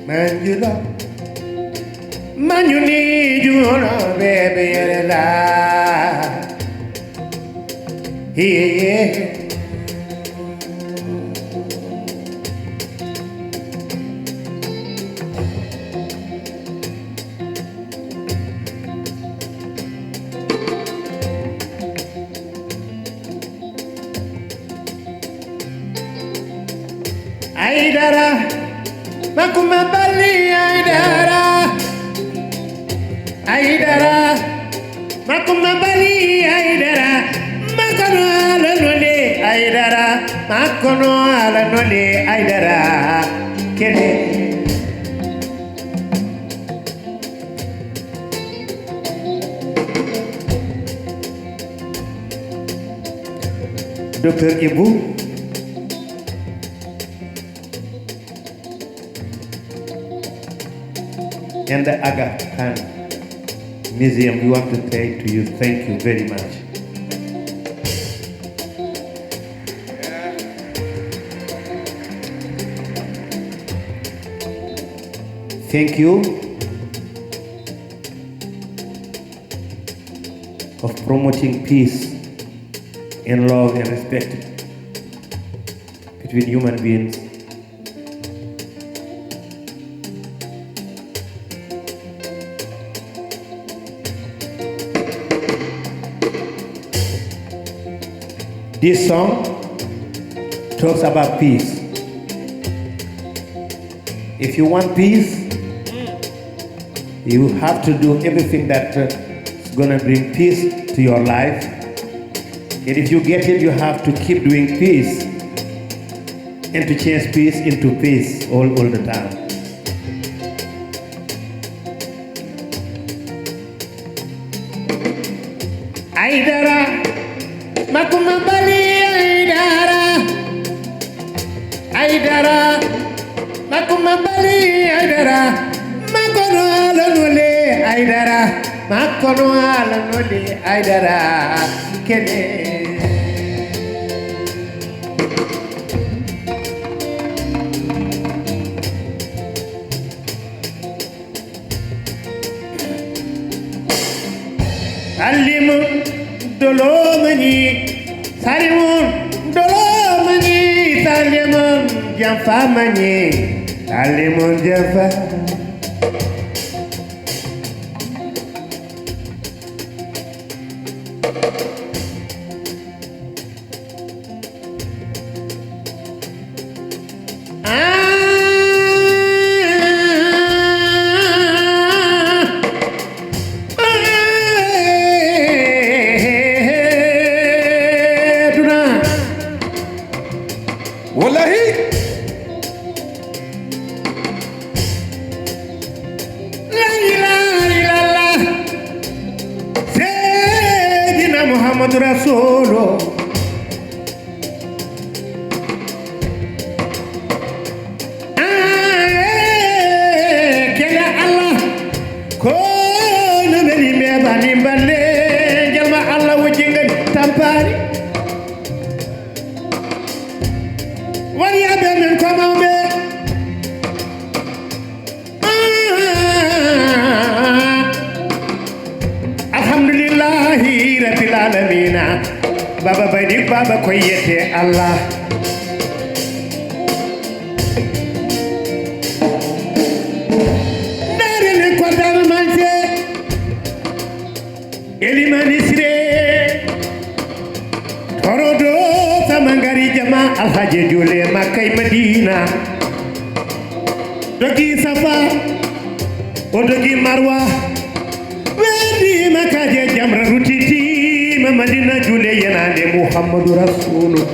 Man, you love. Man, you need you, baby, la. Yeah. Aidara, makuma bali Aidara, Aidara, makuma bali Aidara, makono ala nole Aidara, makono ala nole Aidara, kele. Dr. Ibu and the Aga Khan Museum, we want to say to you, thank you very much. Thank you. of promoting peace and love and respect between human beings. This song talks about peace. If you want peace, you have to do everything that is going to bring peace to your life. And if you get it, you have to keep doing peace and to change peace into peace all the time. Aidara, makuma bali aidara, aidara, makuma bali aidara, makono alanole aidara, makono alanole aidara, kene. Alimun dolomani, salimun dolomani, salimun jamfamani, alimun jamfa. Muhammadu Rasulullah. Kela Allah ko no beli me bani balle jalma Allah wajingan tampari wariya be men ko mawbe alhamdulillahi rabbil alamin baba baydik baba ko yete Allah Elimanisre Torodo Samangari Jama Alhaji Jule Makai Medina Dogi Safa Odogi Marwa Wedi Makaje Jamra Rutiti Mamadina Jule Yanade Muhammadu Rasulullah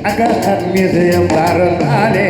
Aga Khan Museum Barangale.